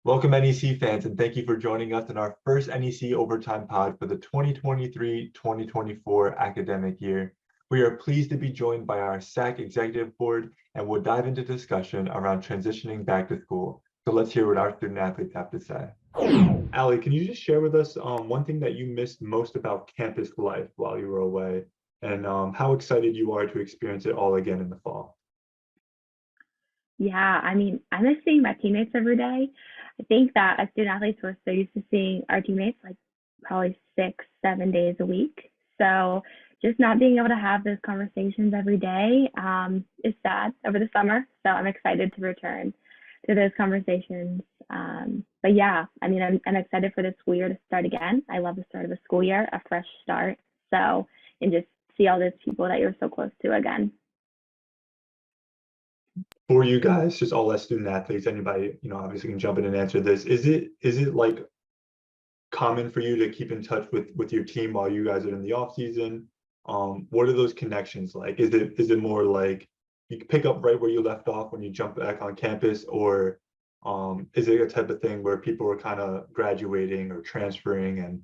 Welcome, NEC fans, and thank you for joining us in our first NEC Overtime Pod for the 2023-2024 academic year. We are pleased to be joined by our SAC Executive Board, and we'll dive into discussion around transitioning back to school. So let's hear what our student athletes have to say. Allie, can you just share with us one thing that you missed most about campus life while you were away, and how excited you are to experience it all again in the fall? Yeah, I miss seeing my teammates every day. I think that as student athletes, we're so used to seeing our teammates like probably 6, 7 days a week. So just not being able to have those conversations every day is sad over the summer. So I'm excited to return to those conversations. But yeah, I'm excited for the school year to start again. I love the start of the school year, a fresh start. So, and just see all those people that you're so close to again. For you guys, just all as student athletes, anybody, obviously can jump in and answer this. Is it like common for you to keep in touch with your team while you guys are in the off season? What are those connections like? Is it more like you can pick up right where you left off when you jump back on campus, or is it a type of thing where people are kind of graduating or transferring and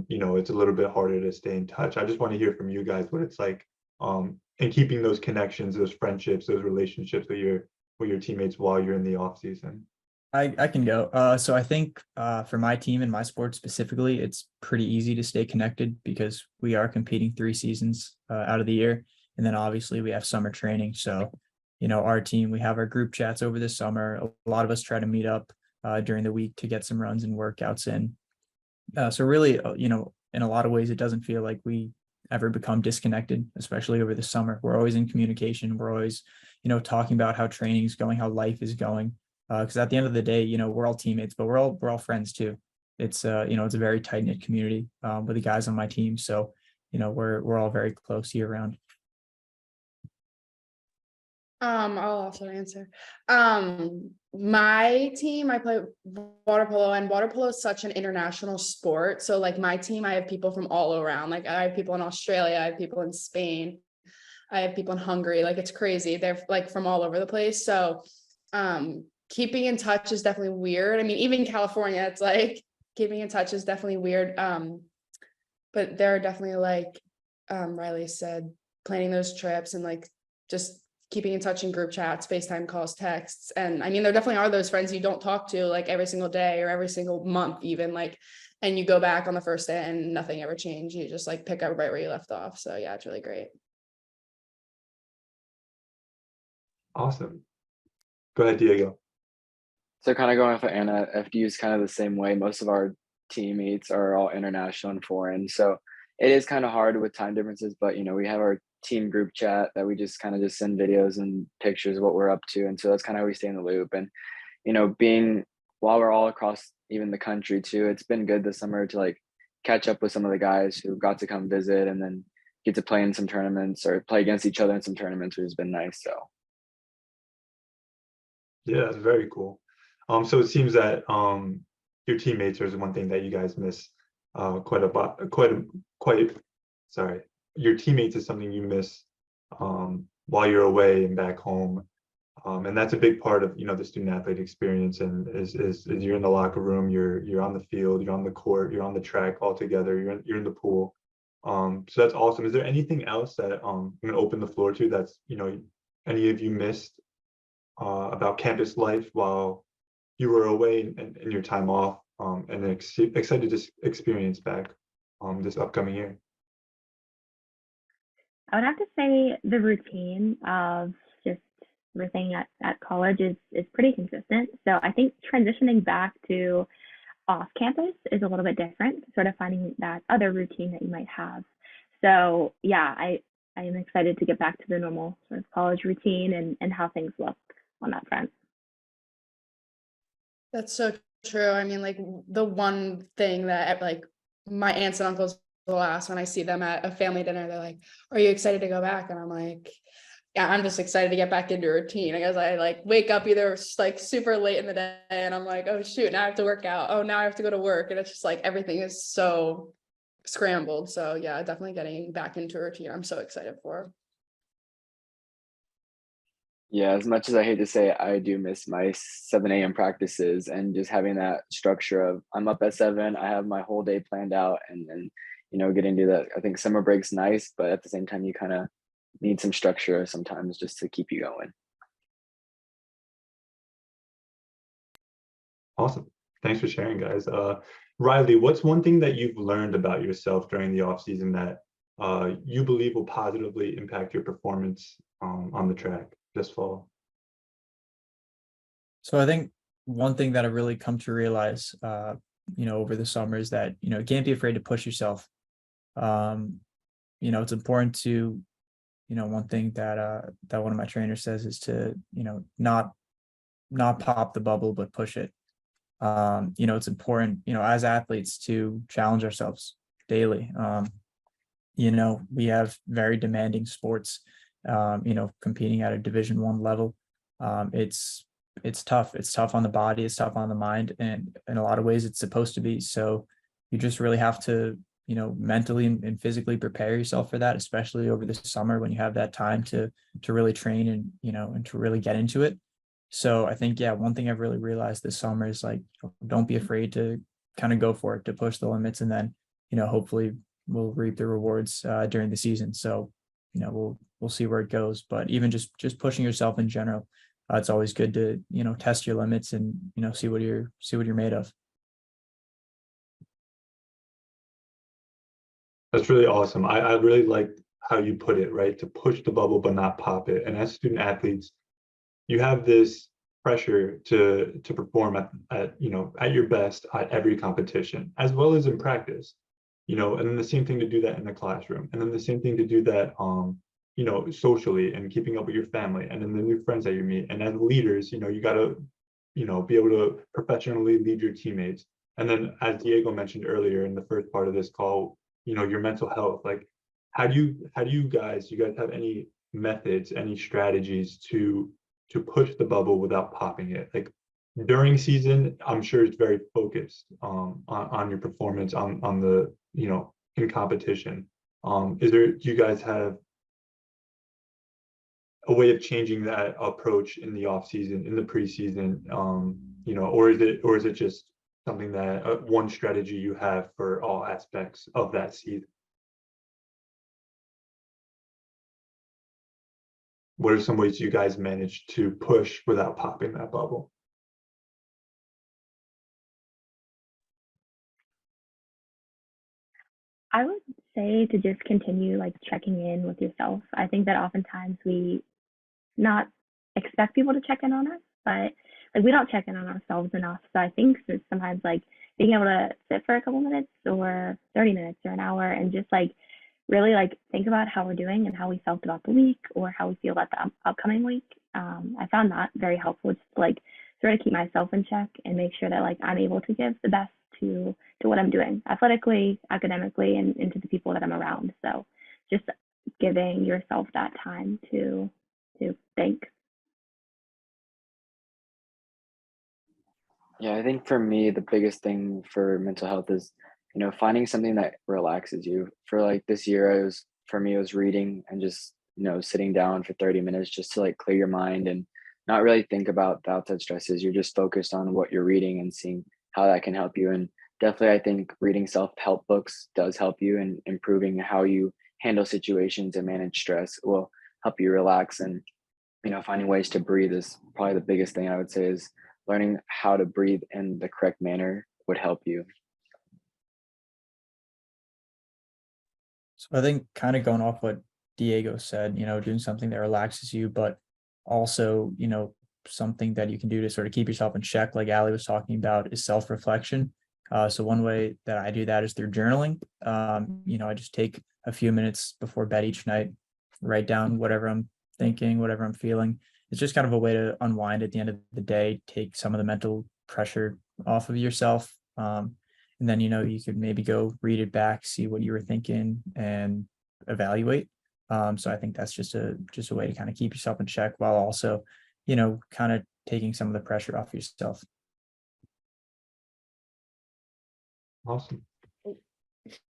it's a little bit harder to stay in touch? I just want to hear from you guys what it's like and keeping those connections, those friendships, those relationships with your teammates while you're in the off season. I can go. So I think for my team and my sport specifically, it's pretty easy to stay connected because we are competing 3 seasons out of the year. And then obviously we have summer training. So, our team, we have our group chats over the summer. A lot of us try to meet up during the week to get some runs and workouts in. So really, in a lot of ways, it doesn't feel like we ever become disconnected, especially over the summer. We're always in communication. We're always, talking about how training is going, how life is going. Because at the end of the day, we're all teammates, but we're all friends too. It's it's a very tight knit community with the guys on my team. So, we're all very close year round. I'll also answer. My team, I play water polo, and water polo is such an international sport. So like my team, I have people from all around. Like I have people in Australia, I have people in Spain, I have people in Hungary. Like it's crazy. They're like from all over the place. So keeping in touch is definitely weird. I mean, even California, it's like keeping in touch is definitely weird. But there are definitely like Riley said, planning those trips and like just keeping in touch in group chats, FaceTime calls, texts. And I mean, there definitely are those friends you don't talk to like every single day or every single month, even like, and you go back on the first day and nothing ever changed. You just like pick up right where you left off. So yeah, it's really great. Awesome. Go ahead, Diego. So kind of going off of Anna, FDU is kind of the same way. Most of our teammates are all international and foreign. So it is kind of hard with time differences, but we have our team group chat that we just kind of just send videos and pictures of what we're up to. And so that's kind of how we stay in the loop. And, being while we're all across even the country too, it's been good this summer to like catch up with some of the guys who got to come visit and then get to play in some tournaments or play against each other in some tournaments, which has been nice. So Yeah, that's very cool. So it seems that your teammates is one thing that you guys miss quite a lot, sorry. Your teammates is something you miss while you're away and back home. And that's a big part of the student athlete experience, and is you're in the locker room, you're on the field, you're on the court, you're on the track all together, you're in the pool. So that's awesome. Is there anything else that I'm gonna open the floor to that's any of you missed about campus life while you were away and your time off, and excited to experience back this upcoming year? I would have to say the routine of just everything at college is pretty consistent. So I think transitioning back to off campus is a little bit different, sort of finding that other routine that you might have. So yeah, I am excited to get back to the normal sort of college routine and how things look on that front. That's so true. I mean, like the one thing that like my aunts and uncles will ask when I see them at a family dinner, they're like, "Are you excited to go back?" And I'm like, "Yeah, I'm just excited to get back into a routine." I guess I like wake up either like super late in the day and I'm like, "Oh shoot, now I have to work out. Oh, now I have to go to work." And it's just like everything is so scrambled. So yeah, definitely getting back into a routine. I'm so excited for. Yeah, as much as I hate to say it, I do miss my 7 a.m. practices and just having that structure of I'm up at 7, I have my whole day planned out, and then, getting to that. I think summer break's nice, but at the same time, you kind of need some structure sometimes just to keep you going. Awesome. Thanks for sharing, guys. Riley, what's one thing that you've learned about yourself during the off season that you believe will positively impact your performance on the track this fall? So I think one thing that I've really come to realize, over the summer is that, you can't be afraid to push yourself. It's important to, one thing that one of my trainers says is to, not pop the bubble, but push it. It's important, as athletes to challenge ourselves daily. We have very demanding sports, competing at a Division I level. It's tough. It's tough on the body. It's tough on the mind. And in a lot of ways it's supposed to be. So you just really have to, mentally and physically prepare yourself for that, especially over the summer when you have that time to really train and, and to really get into it. So I think, yeah, one thing I've really realized this summer is like, don't be afraid to kind of go for it, to push the limits, and then, hopefully we'll reap the rewards during the season. So, we'll see where it goes, but even just pushing yourself in general, it's always good to, test your limits and, see what you're made of. That's really awesome. I really like how you put it, right? To push the bubble but not pop it. And as student athletes, you have this pressure to perform at your best at every competition, as well as in practice. And then the same thing to do that in the classroom, and then the same thing to do that socially and keeping up with your family, and then the new friends that you meet. And as leaders, you got to be able to professionally lead your teammates. And then, as Diego mentioned earlier in the first part of this call, your mental health. Like, how do you guys have any methods, any strategies to push the bubble without popping it? Like, during season, I'm sure it's very focused on your performance on the in competition. Do you guys have a way of changing that approach in the off season, in the preseason, or is it just something that one strategy you have for all aspects of that season? What are some ways you guys manage to push without popping that bubble? I would say to just continue like checking in with yourself. I think that oftentimes we not expect people to check in on us, but like we don't check in on ourselves enough. So I think that sometimes like being able to sit for a couple minutes or 30 minutes or an hour and just like really like think about how we're doing and how we felt about the week or how we feel about the upcoming week. I found that very helpful, just to like sort of keep myself in check and make sure that like I'm able to give the best to what I'm doing athletically, academically, and to the people that I'm around. So just giving yourself that time to think. Yeah, I think for me, the biggest thing for mental health is, finding something that relaxes you. For like this year, for me, it was reading and just, sitting down for 30 minutes just to like clear your mind and not really think about the outside stresses. You're just focused on what you're reading and seeing how that can help you. And definitely, I think reading self-help books does help you in improving how you handle situations and manage stress. It will help you relax, and finding ways to breathe is probably the biggest thing I would say is learning how to breathe in the correct manner would help you. So I think kind of going off what Diego said, doing something that relaxes you, but also, something that you can do to sort of keep yourself in check, like Ali was talking about, is self-reflection. So one way that I do that is through journaling. I just take a few minutes before bed each night, write down whatever I'm thinking, whatever I'm feeling. It's just kind of a way to unwind at the end of the day, take some of the mental pressure off of yourself. And then, you could maybe go read it back, see what you were thinking, and evaluate. So I think that's just a way to kind of keep yourself in check while also, kind of taking some of the pressure off yourself. Awesome.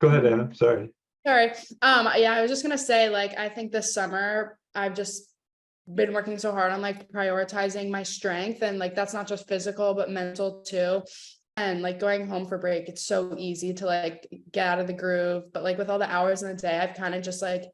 Go ahead, Anna. Sorry. Sorry. Yeah, I was just gonna say, like, I think this summer I've just been working so hard on like prioritizing my strength, and like that's not just physical but mental too. And like going home for break, it's so easy to like get out of the groove, but like with all the hours in the day, I've kind of just like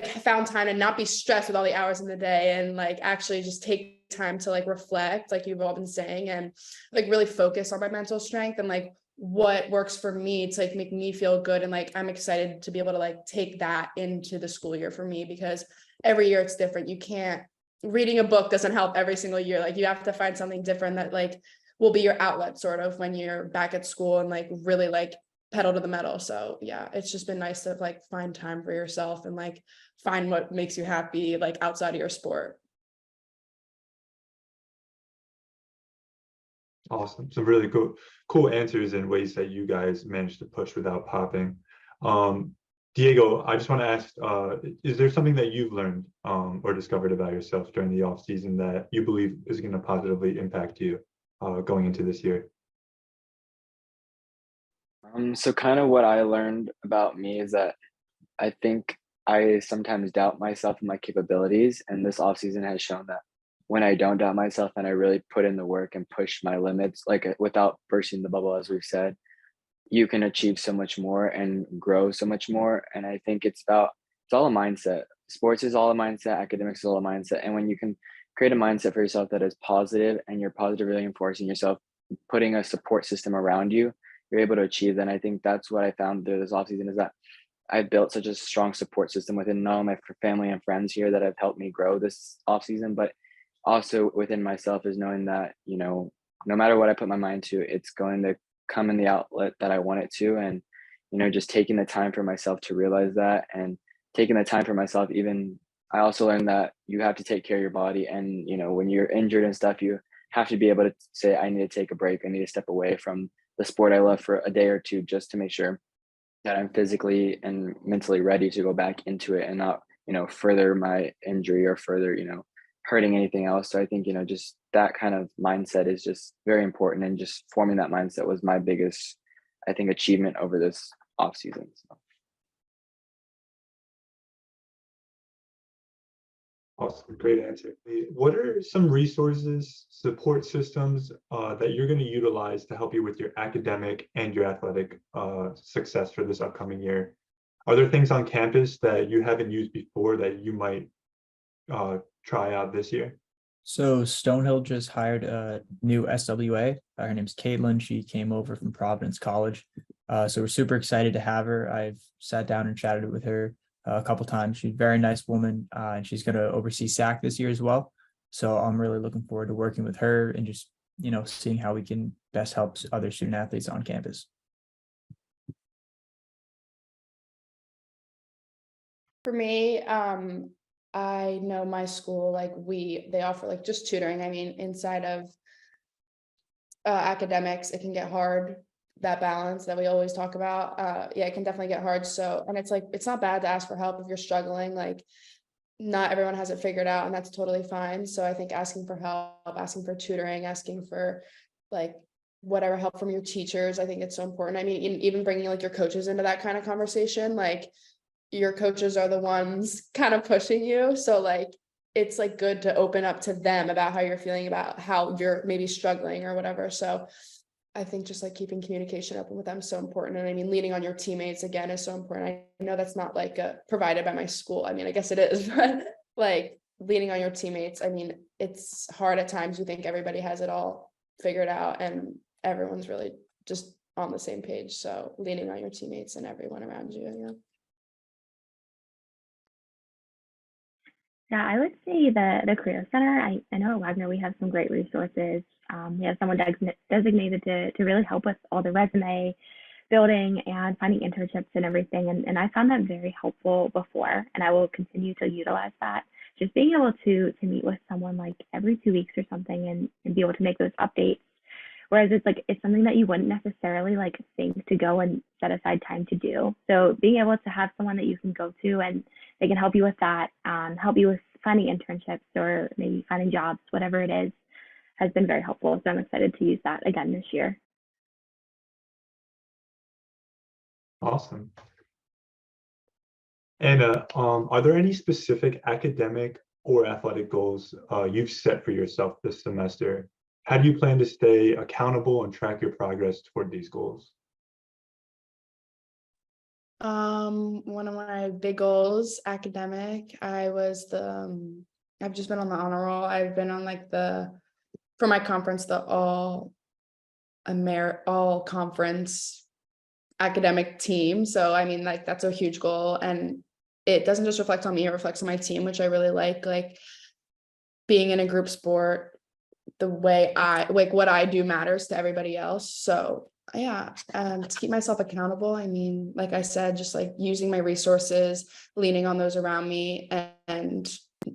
found time to not be stressed with all the hours in the day, and like actually just take time to like reflect, like you've all been saying, and like really focus on my mental strength and like what works for me to like make me feel good. And like I'm excited to be able to like take that into the school year for me, because every year it's different. You can't, reading a book doesn't help every single year. Like you have to find something different that like will be your outlet sort of when you're back at school, and like really like pedal to the metal. So yeah, it's just been nice to like find time for yourself and like find what makes you happy like outside of your sport. Awesome. Some really cool answers and ways that you guys managed to push without popping. Diego, I just want to ask, is there something that you've learned or discovered about yourself during the off season that you believe is going to positively impact you going into this year? So kind of what I learned about me is that I think I sometimes doubt myself and my capabilities, and this offseason has shown that when I don't doubt myself and I really put in the work and push my limits, like without bursting the bubble, as we've said, you can achieve so much more and grow so much more. And I think it's all a mindset. Sports is all a mindset, academics is all a mindset. And when you can create a mindset for yourself that is positive and you're positively reinforcing yourself, putting a support system around you, you're able to achieve that. And I think that's what I found through this offseason is that I built such a strong support system within not only my family and friends here that have helped me grow this offseason, but also within myself is knowing that, no matter what I put my mind to, it's going to come in the outlet that I want it to. And, just taking the time for myself to realize that, and taking the time for myself, even I also learned that you have to take care of your body. And, when you're injured and stuff, you have to be able to say, I need to take a break. I need to step away from the sport I love for a day or two, just to make sure that I'm physically and mentally ready to go back into it and not, further my injury or further, hurting anything else. So I think, just that kind of mindset is just very important, and just forming that mindset was my biggest, I think, achievement over this off season. So. Awesome, great answer. What are some resources, support systems that you're going to utilize to help you with your academic and your athletic success for this upcoming year? Are there things on campus that you haven't used before that you might try out this year? So Stonehill just hired a new SWA. Her name's Caitlin. She came over from Providence College. So we're super excited to have her. I've sat down and chatted with her a couple times. She's a very nice woman, and she's going to oversee SAC this year as well. So I'm really looking forward to working with her and just, seeing how we can best help other student athletes on campus. For me, I know my school, like they offer like just tutoring. I mean, inside of academics, it can get hard, that balance that we always talk about. Yeah, it can definitely get hard. So, and it's like, it's not bad to ask for help if you're struggling. Like not everyone has it figured out, and that's totally fine. So I think asking for help, asking for tutoring, asking for like whatever help from your teachers, I think it's so important. I mean, even bringing like your coaches into that kind of conversation, like your coaches are the ones kind of pushing you. So like, it's like good to open up to them about how you're feeling, about how you're maybe struggling or whatever. So I think just like keeping communication open with them is so important. And I mean, leaning on your teammates again is so important. I know that's not like provided by my school. I mean, I guess it is, but like leaning on your teammates, I mean, it's hard at times. You think everybody has it all figured out and everyone's really just on the same page. So leaning on your teammates and everyone around you. Yeah. Yeah, I would say the Career Center. I know at Wagner we have some great resources. We have someone designated to really help with all the resume building and finding internships and everything. And I found that very helpful before, and I will continue to utilize that. Just being able to meet with someone like every 2 weeks or something and be able to make those updates. Whereas it's something that you wouldn't necessarily like think to go and set aside time to do. So being able to have someone that you can go to and they can help you with that, help you with finding internships or maybe finding jobs, whatever it is, has been very helpful. So I'm excited to use that again this year. Awesome. Anna, are there any specific academic or athletic goals you've set for yourself this semester? How do you plan to stay accountable and track your progress toward these goals? One of my big goals, academic, I've just been on the honor roll. I've been on like for my conference, the all conference academic team. So I mean, like that's a huge goal, and it doesn't just reflect on me, it reflects on my team, which I really like being in a group sport, the way I like what I do matters to everybody else. So yeah, to keep myself accountable, I mean, like I said, just like using my resources, leaning on those around me, and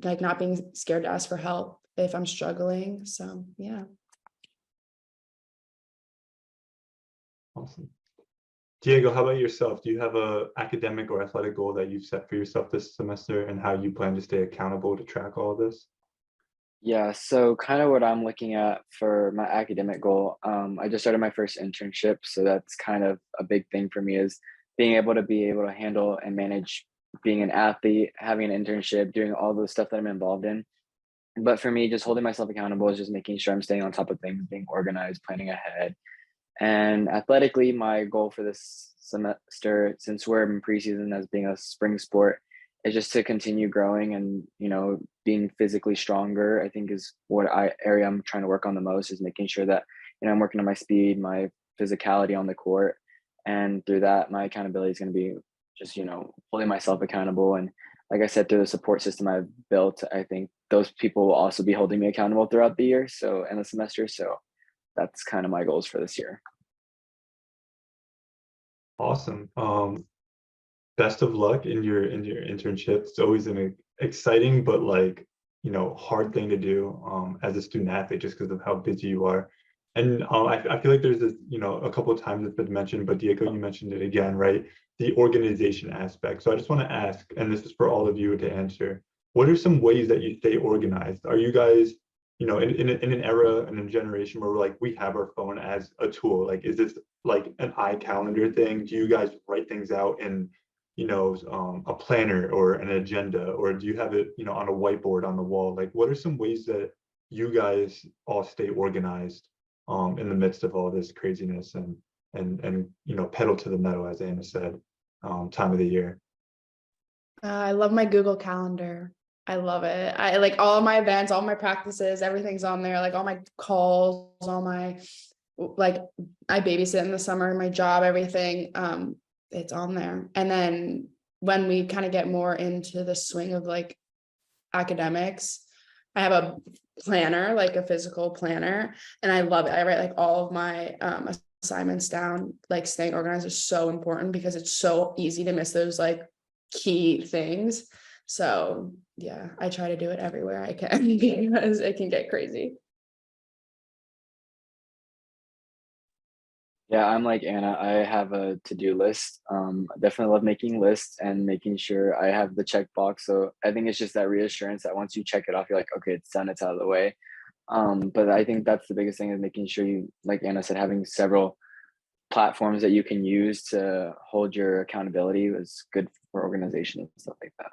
like not being scared to ask for help if I'm struggling. So yeah. Awesome. Diego, how about yourself? Do you have a academic or athletic goal that you've set for yourself this semester, and how you plan to stay accountable to track all of this? Yeah, so kind of what I'm looking at for my academic goal, I just started my first internship, so that's kind of a big thing for me is being able to handle and manage being an athlete, having an internship, doing all the stuff that I'm involved in. But for me, just holding myself accountable is just making sure I'm staying on top of things, being organized, planning ahead. And athletically, my goal for this semester, since we're in preseason as being a spring sport, is just to continue growing and being physically stronger. I think is what area I'm trying to work on the most is making sure that I'm working on my speed, my physicality on the court, and through that, my accountability is going to be just holding myself accountable. And like I said, through the support system I've built, I think those people will also be holding me accountable throughout the year. So and the semester. So that's kind of my goals for this year. Awesome. Best of luck in your internship. It's always an exciting but hard thing to do as a student athlete just because of how busy you are. And I feel like there's this, a couple of times it's been mentioned, but Diego, you mentioned it again, right? The organization aspect. So I just want to ask, and this is for all of you to answer, what are some ways that you stay organized? Are you guys, in an era and a generation where we have our phone as a tool? Like, is this like an iCalendar thing? Do you guys write things out in a planner or an agenda, or do you have it, on a whiteboard on the wall? Like, what are some ways that you guys all stay organized in the midst of all this craziness and pedal to the metal, as Anna said, time of the year? I love my Google Calendar. I love it. I like all my events, all my practices, everything's on there, like all my calls, all my like I babysit in the summer, my job, everything. It's on there. And then when we kind of get more into the swing of like academics, I have a planner, like a physical planner, and I love it. I write like all of my assignments down. Like staying organized is so important because it's so easy to miss those like key things. So yeah, I try to do it everywhere I can because it can get crazy. Yeah, I'm like Anna. I have a to-do list. I definitely love making lists and making sure I have the checkbox. So I think it's just that reassurance that once you check it off, you're like, okay, it's done, it's out of the way. But I think that's the biggest thing is making sure you, like Anna said, having several platforms that you can use to hold your accountability is good for organization and stuff like that.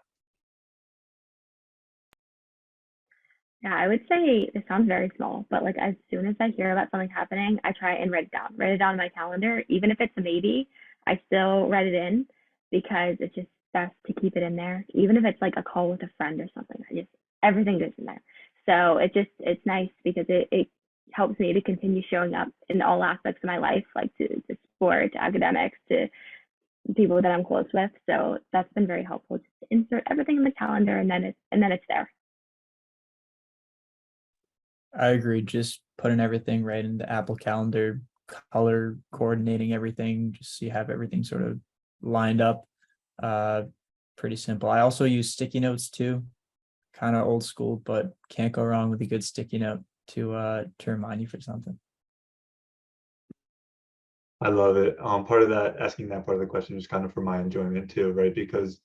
Yeah, I would say it sounds very small, but like as soon as I hear about something happening, I try and write it down on my calendar. Even if it's a maybe, I still write it in because it's just best to keep it in there. Even if it's like a call with a friend or something, everything goes in there. So it's nice because it helps me to continue showing up in all aspects of my life, like to sport, to academics, to people that I'm close with. So that's been very helpful. Just to insert everything in the calendar and then it's there. I agree. Just putting everything right in the Apple Calendar, color coordinating everything, just so you have everything sort of lined up. Pretty simple. I also use sticky notes too, kind of old school, but can't go wrong with a good sticky note to remind you for something. I love it. Part of that, asking that part of the question is kind of for my enjoyment too, right? Because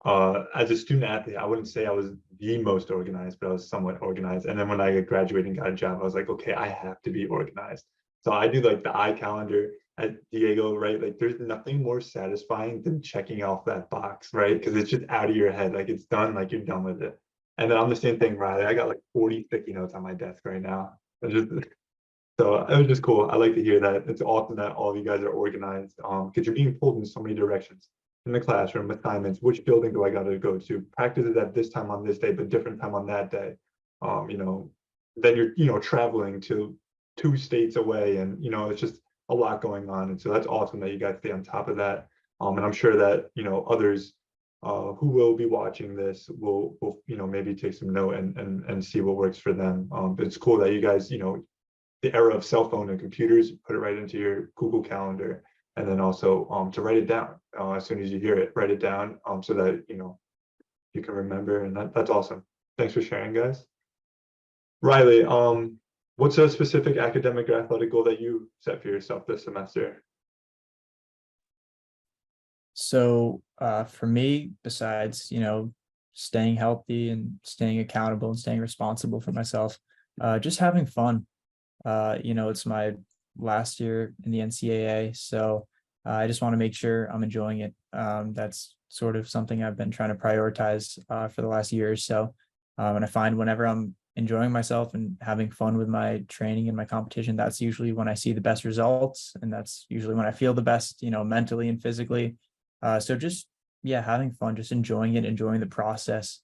as a student athlete, I wouldn't say I was the most organized, but I was somewhat organized. And then when I graduated and got a job, I was like, okay, I have to be organized. So I do like the iCalendar at Diego, right? Like there's nothing more satisfying than checking off that box, right? Because it's just out of your head. Like it's done, like you're done with it. And then I'm the same thing, Riley. I got like 40 sticky notes on my desk right now. So it was just cool. I like to hear that. It's awesome that all of you guys are organized because you're being pulled in so many directions in the classroom, assignments, which building do I got to go to? Practice is at this time on this day, but different time on that day. Then you're, traveling to 2 states away and, it's just a lot going on. And so that's awesome that you guys stay on top of that. And I'm sure that, others who will be watching this will maybe take some note and see what works for them. It's cool that you guys, the era of cell phone and computers, put it right into your Google Calendar, and then also to write it down as soon as you hear it, write it down so that you can remember, and that's awesome. Thanks for sharing, guys. Riley, what's a specific academic or athletic goal that you set for yourself this semester? So for me, besides, staying healthy and staying accountable and staying responsible for myself, just having fun. It's my last year in the NCAA, so I just want to make sure I'm enjoying it. That's sort of something I've been trying to prioritize for the last year or so. And I find whenever I'm enjoying myself and having fun with my training and my competition, that's usually when I see the best results, and that's usually when I feel the best, mentally and physically. So just, yeah, having fun, just enjoying it, enjoying the process.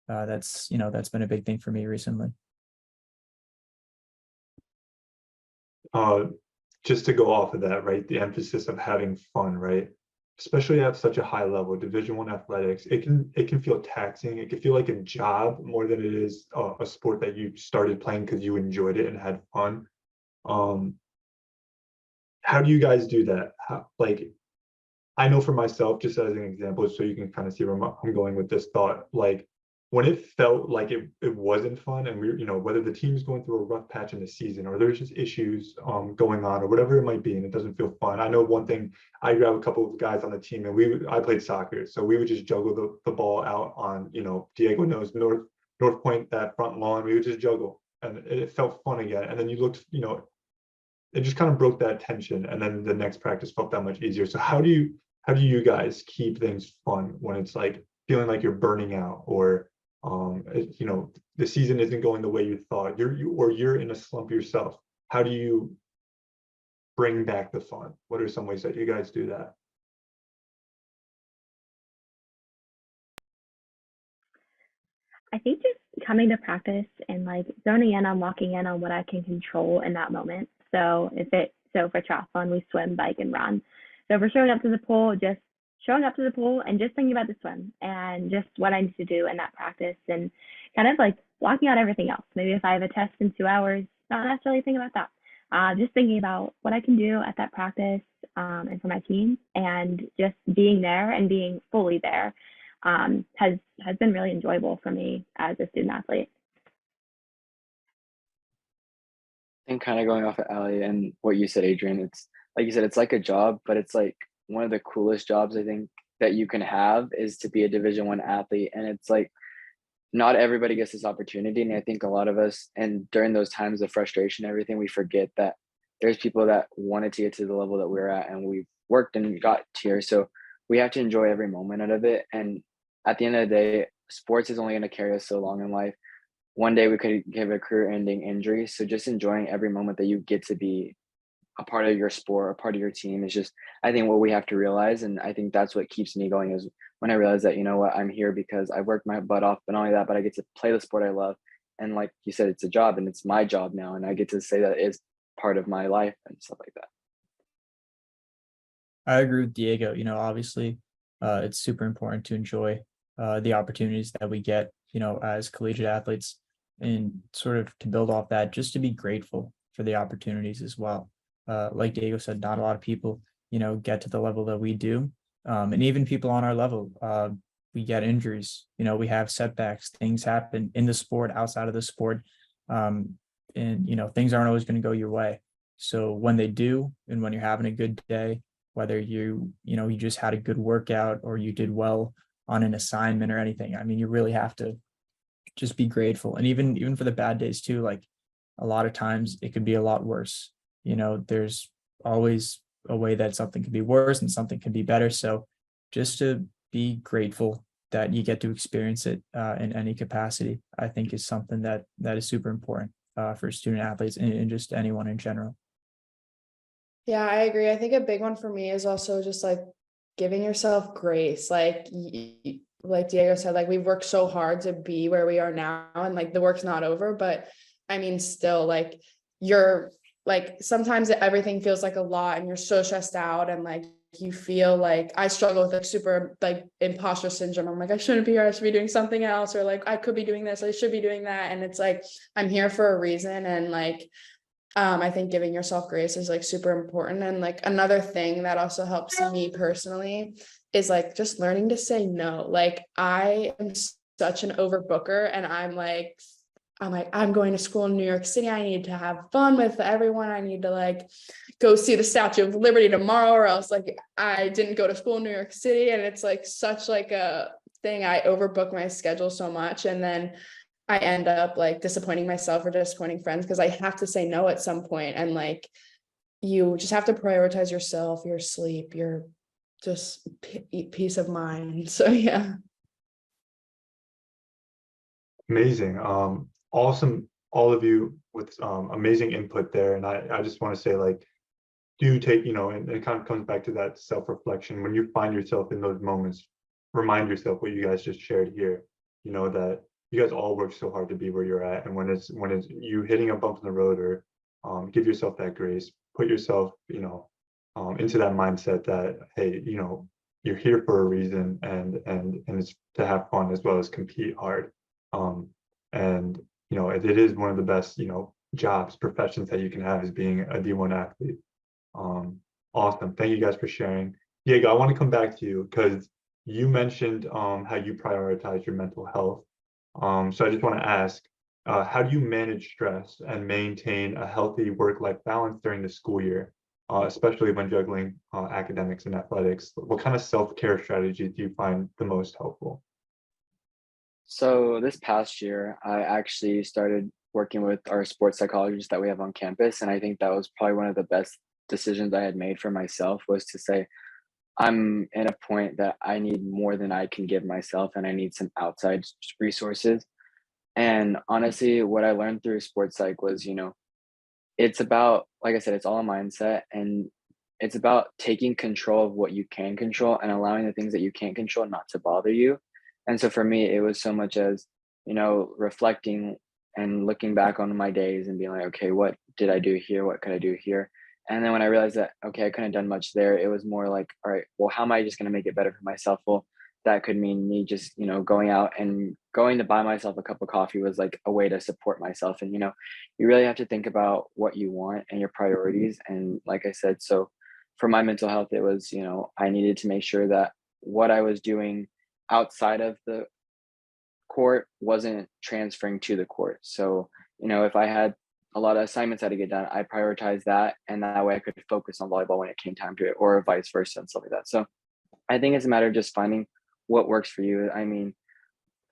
That's been a big thing for me recently. Just to go off of that, right? The emphasis of having fun, right? Especially at such a high level, Division I athletics, it can feel taxing. It can feel like a job more than it is a sport that you started playing because you enjoyed it and had fun. How do you guys do that? I know for myself, just as an example, so you can kind of see where I'm going with this thought, like when it felt like it wasn't fun, and whether the team's going through a rough patch in the season or there's just issues going on or whatever it might be, and it doesn't feel fun. I know one thing, I grab a couple of guys on the team, and I played soccer, so we would just juggle the ball out on, Diego knows North Point, that front lawn, we would just juggle, and it felt fun again. And then you looked, it just kind of broke that tension, and then the next practice felt that much easier. So how do you guys keep things fun when it's like feeling like you're burning out, or the season isn't going the way you thought, you're in a slump yourself? How do you bring back the fun? What are some ways that you guys do that? I think just coming to practice and like zoning in on locking in on what I can control in that moment. So for triathlon, we swim, bike, and run. So if we're showing up to the pool, just showing up to the pool and just thinking about the swim and just what I need to do in that practice, and kind of like blocking out everything else. Maybe if I have a test in 2 hours, not necessarily thinking about that. Just thinking about what I can do at that practice and for my team, and just being there and being fully there has been really enjoyable for me as a student athlete. And kind of going off of Ali and what you said, Adrian, it's like you said, it's like a job, but it's like one of the coolest jobs I think that you can have is to be a Division I athlete. And it's like not everybody gets this opportunity. And I think a lot of us, and during those times of frustration, everything, we forget that there's people that wanted to get to the level that we're at, and we've worked and got here. So we have to enjoy every moment out of it. And at the end of the day, sports is only going to carry us so long in life. One day we could have a career-ending injury. So just enjoying every moment that you get to be a part of your sport, a part of your team is just, I think, what we have to realize. And I think that's what keeps me going, is when I realize that, I'm here because I've worked my butt off, but not only that, but I get to play the sport I love. And like you said, it's a job, and it's my job now. And I get to say that it is part of my life and stuff like that. I agree with Diego. Obviously, it's super important to enjoy the opportunities that we get, as collegiate athletes, and sort of to build off that, just to be grateful for the opportunities as well. Like Diego said, not a lot of people, get to the level that we do. And even people on our level, we get injuries, we have setbacks, things happen in the sport, outside of the sport. And, things aren't always going to go your way. So when they do, and when you're having a good day, whether you just had a good workout or you did well on an assignment or anything, I mean, you really have to just be grateful. And even for the bad days too, like a lot of times it could be a lot worse. there's always a way that something can be worse and something can be better. So just to be grateful that you get to experience it in any capacity, I think is something that is super important for student athletes and just anyone in general. Yeah, I agree. I think a big one for me is also just like giving yourself grace. Like Diego said, like we've worked so hard to be where we are now, and like the work's not over, but I mean, still like you're like sometimes everything feels like a lot and you're so stressed out, and like you feel like I struggle with like super like imposter syndrome. I'm like, I shouldn't be here, I should be doing something else, or like I could be doing this, I should be doing that. And it's like I'm here for a reason, and like I think giving yourself grace is like super important. And like another thing that also helps me personally is like just learning to say no. Like I am such an overbooker, and I'm going to school in New York City. I need to have fun with everyone. I need to like go see the Statue of Liberty tomorrow, or else like I didn't go to school in New York City. And it's like such like a thing. I overbook my schedule so much, and then I end up like disappointing myself or disappointing friends because I have to say no at some point. And like you just have to prioritize yourself, your sleep, your just peace of mind. So yeah. Amazing. Awesome, all of you with amazing input there. And I just want to say, like, do take, and it kind of comes back to that self-reflection. When you find yourself in those moments, remind yourself what you guys just shared here, that you guys all work so hard to be where you're at. And when it's you hitting a bump in the road, or give yourself that grace, put yourself, into that mindset that, hey, you're here for a reason, and it's to have fun as well as compete hard. And it is one of the best, jobs, professions that you can have, is being a D1 athlete. Awesome. Thank you guys for sharing. Diego, I want to come back to you because you mentioned how you prioritize your mental health. So I just want to ask, how do you manage stress and maintain a healthy work-life balance during the school year, especially when juggling academics and athletics? What kind of self-care strategies do you find the most helpful? So this past year, I actually started working with our sports psychologist that we have on campus, and I think that was probably one of the best decisions I had made for myself, was to say, I'm in a point that I need more than I can give myself, and I need some outside resources. And honestly, what I learned through sports psych was, it's about, like I said, it's all a mindset, and it's about taking control of what you can control and allowing the things that you can't control not to bother you. And so for me, it was so much as, reflecting and looking back on my days and being like, okay, what did I do here? What could I do here? And then when I realized that, okay, I couldn't have done much there, it was more like, all right, well, how am I just going to make it better for myself? Well, that could mean me just, going out and going to buy myself a cup of coffee was like a way to support myself. And, you really have to think about what you want and your priorities. And like I said, so for my mental health, it was, I needed to make sure that what I was doing outside of the court wasn't transferring to the court. So, if I had a lot of assignments I had to get done, I prioritized that. And that way I could focus on volleyball when it came time to it, or vice versa and stuff like that. So I think it's a matter of just finding what works for you. I mean,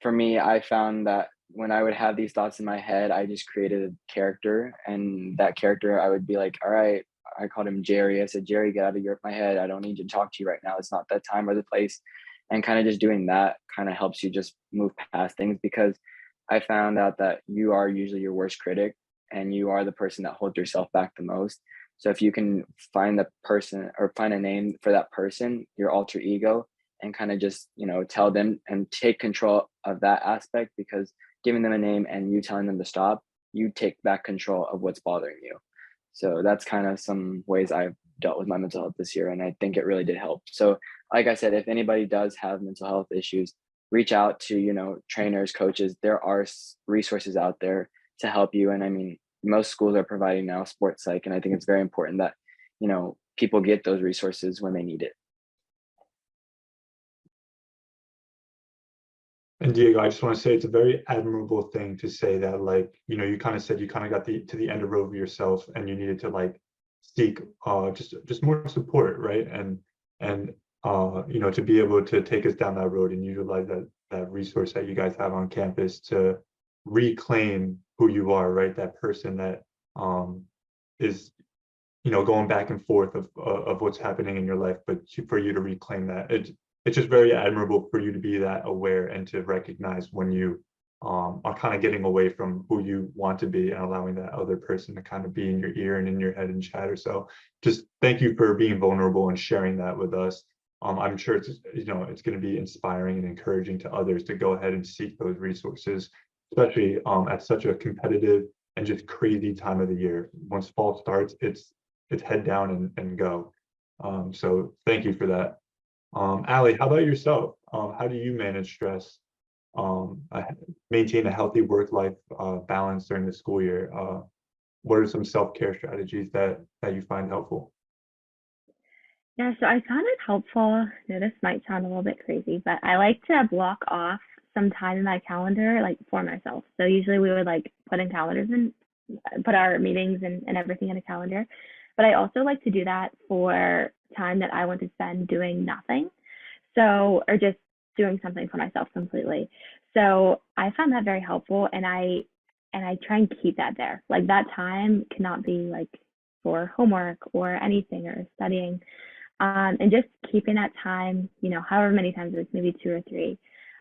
for me, I found that when I would have these thoughts in my head, I just created a character, and that character, I would be like, all right, I called him Jerry. I said, Jerry, get out of my head. I don't need to talk to you right now. It's not that time or the place. And kind of just doing that kind of helps you just move past things, because I found out that you are usually your worst critic, and you are the person that holds yourself back the most. So if you can find the person, or find a name for that person, your alter ego, and kind of just, tell them and take control of that aspect, because giving them a name and you telling them to stop, you take back control of what's bothering you. So that's kind of some ways I've dealt with my mental health this year, and I think it really did help. So like I said, if anybody does have mental health issues, reach out to, trainers, coaches. There are resources out there to help you. And I mean, most schools are providing now sports psych, and I think it's very important that, people get those resources when they need it. And Diego, I just want to say it's a very admirable thing to say that, like, you kind of said you kind of got to the end of road of yourself, and you needed to like seek just more support, right? And to be able to take us down that road and utilize that resource that you guys have on campus to reclaim who you are, right? That person that is going back and forth of what's happening in your life, but for you to reclaim that, it's just very admirable for you to be that aware and to recognize when you are kind of getting away from who you want to be and allowing that other person to kind of be in your ear and in your head and chatter. So just thank you for being vulnerable and sharing that with us. I'm sure it's it's going to be inspiring and encouraging to others to go ahead and seek those resources, especially at such a competitive and just crazy time of the year. Once fall starts, it's head down and go. So thank you for that. Allie, how about yourself? How do you manage stress, maintain a healthy work-life balance during the school year? What are some self-care strategies that you find helpful? Yeah, so I found it helpful. This might sound a little bit crazy, but I like to block off some time in my calendar, like for myself. So usually we would like put in calendars and put our meetings and everything in a calendar. But I also like to do that for time that I want to spend doing nothing. So, or just doing something for myself completely. So I found that very helpful, and I try and keep that there. Like that time cannot be like for homework or anything or studying. And just keeping that time, however many times it's maybe 2 or 3,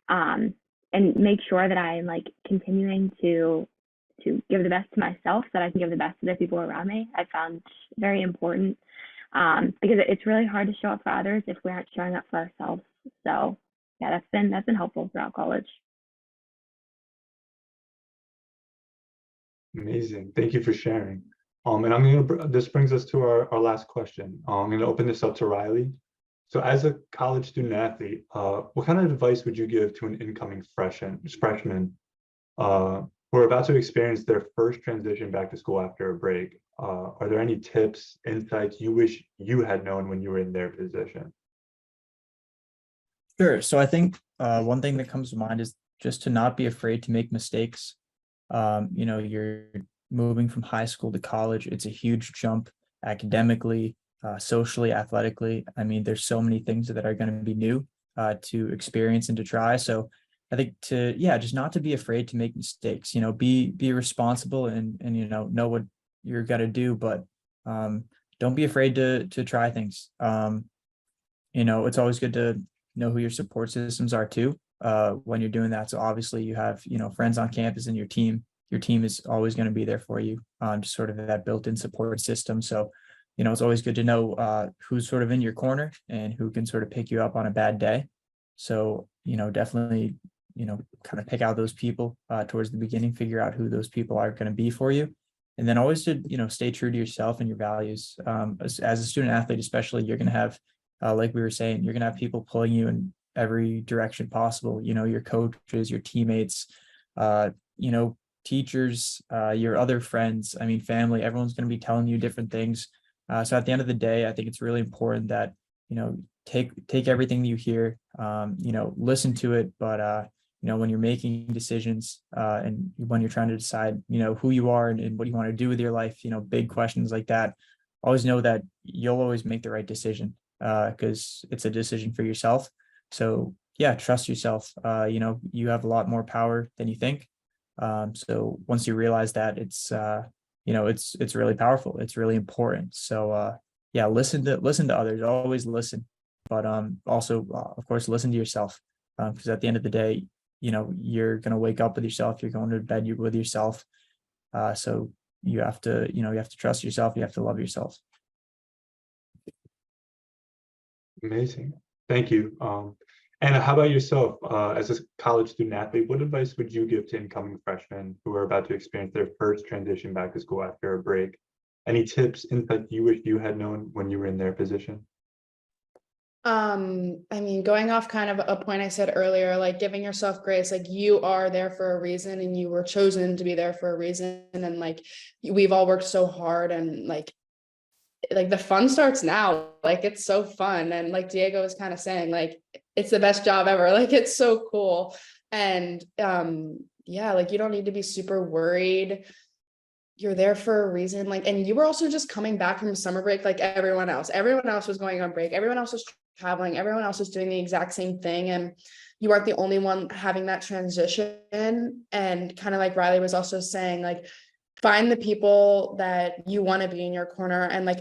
and make sure that I'm like continuing to give the best to myself so that I can give the best to the people around me. I found very important, because it's really hard to show up for others if we aren't showing up for ourselves. So yeah, that's been helpful throughout college. Amazing. Thank you for sharing. And this brings us to our last question. I'm gonna open this up to Riley. So as a college student athlete, what kind of advice would you give to an incoming freshman who are about to experience their first transition back to school after a break? Are there any tips, insights you wish you had known when you were in their position? Sure. So I think one thing that comes to mind is just to not be afraid to make mistakes. You're moving from high school to college. It's a huge jump academically, socially, athletically. I mean, there's so many things that are going to be new to experience and to try. So I think just not to be afraid to make mistakes, be responsible and know what you're going to do, but don't be afraid to try things. It's always good to know who your support systems are too, when you're doing that. So obviously you have, friends on campus and your team is always going to be there for you, just sort of that built-in support system. So, it's always good to know who's sort of in your corner and who can sort of pick you up on a bad day. So, definitely, kind of pick out those people towards the beginning, figure out who those people are going to be for you. And then always to, stay true to yourself and your values. As a student athlete, especially, you're going to have, like we were saying, you're going to have people pulling you in every direction possible, your coaches, your teammates, teachers, your other friends, family, everyone's going to be telling you different things. So at the end of the day, I think it's really important that, take everything you hear, listen to it. But, when you're making decisions and when you're trying to decide, who you are and what you want to do with your life, big questions like that, always know that you'll always make the right decision because it's a decision for yourself. So yeah, trust yourself. You have a lot more power than you think. So once you realize that, it's really powerful. It's really important. So yeah, listen to others. Always listen, but also of course listen to yourself, because at the end of the day, you're gonna wake up with yourself. You're going to bed with yourself. So you have to trust yourself. You have to love yourself. Amazing. Thank you. Anna, how about yourself? As a college student athlete, what advice would you give to incoming freshmen who are about to experience their first transition back to school after a break? Any tips, insights you wish you had known when you were in their position? Going off kind of a point I said earlier, like giving yourself grace, like you are there for a reason and you were chosen to be there for a reason. And like, we've all worked so hard and like the fun starts now. Like, it's so fun. And like Diego was kind of saying, like, it's the best job ever. Like, it's so cool. And, yeah, like you don't need to be super worried. You're there for a reason. Like, and you were also just coming back from summer break, like everyone else was going on break. Everyone else was traveling. Everyone else was doing the exact same thing. And you aren't the only one having that transition. And kind of like Riley was also saying, like, find the people that you want to be in your corner and like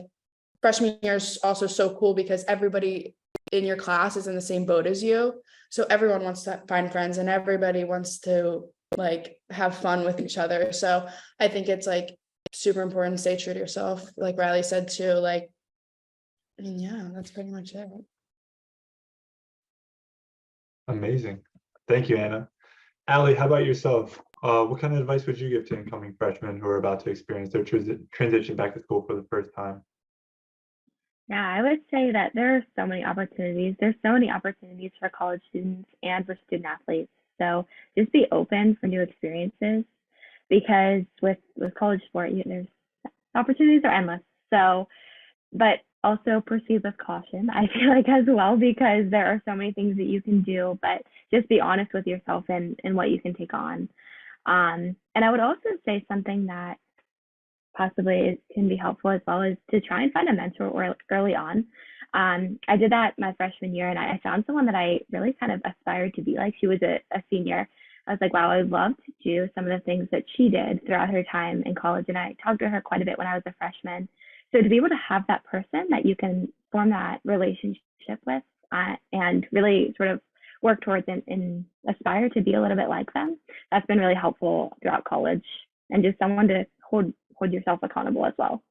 freshman year is also so cool because everybody in your class is in the same boat as you. So everyone wants to find friends and everybody wants to like have fun with each other. So I think it's like super important to stay true to yourself. Like Riley said too, like, I mean, yeah, that's pretty much it. Amazing. Thank you, Anna. Allie, how about yourself? What kind of advice would you give to incoming freshmen who are about to experience their transition back to school for the first time? Yeah, I would say that there are so many opportunities. There's so many opportunities for college students and for student athletes. So just be open for new experiences because with college sport, there's opportunities are endless. So, but also proceed with caution. I feel like as well because there are so many things that you can do, but just be honest with yourself and what you can take on. And I would also say something that possibly can be helpful as well is to try and find a mentor early on. I did that my freshman year and I found someone that I really kind of aspired to be like. She was a senior. I was like, wow, I would love to do some of the things that she did throughout her time in college. And I talked to her quite a bit when I was a freshman. So to be able to have that person that you can form that relationship with and really sort of work towards and aspire to be a little bit like them, that's been really helpful throughout college and just someone to hold yourself accountable as well.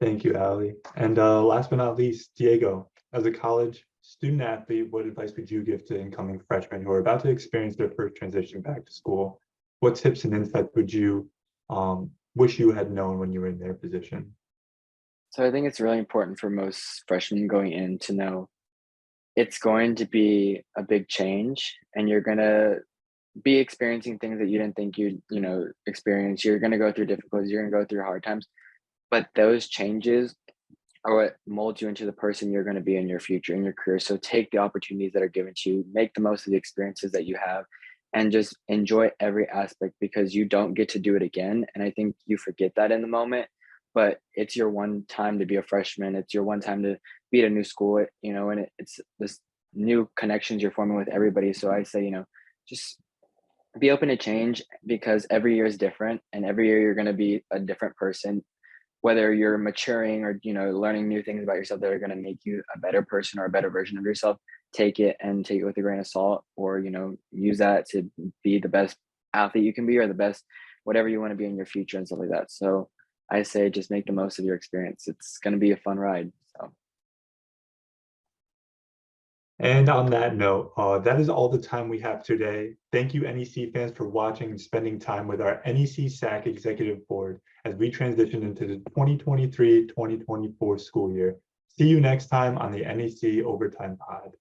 Thank you, Allie. And last but not least, Diego, as a college student athlete, what advice would you give to incoming freshmen who are about to experience their first transition back to school? What tips and insights would you wish you had known when you were in their position? So I think it's really important for most freshmen going in to know it's going to be a big change and you're going to be experiencing things that you didn't think you'd, experience. You're going to go through difficulties, you're going to go through hard times, but those changes are what molds you into the person you're going to be in your future, in your career. So take the opportunities that are given to you, make the most of the experiences that you have, and just enjoy every aspect because you don't get to do it again. And I think you forget that in the moment, but it's your one time to be a freshman. It's your one time to be at a new school, and it's this new connections you're forming with everybody. So I say, just be open to change because every year is different and every year you're going to be a different person, whether you're maturing or learning new things about yourself that are going to make you a better person or a better version of yourself. Take it with a grain of salt, or use that to be the best athlete you can be or the best whatever you want to be in your future and stuff like that. So I say just make the most of your experience. It's going to be a fun ride. So And on that note, that is all the time we have today. Thank you, NEC fans, for watching and spending time with our NEC SAC Executive Board as we transition into the 2023-2024 school year. See you next time on the NEC Overtime Pod.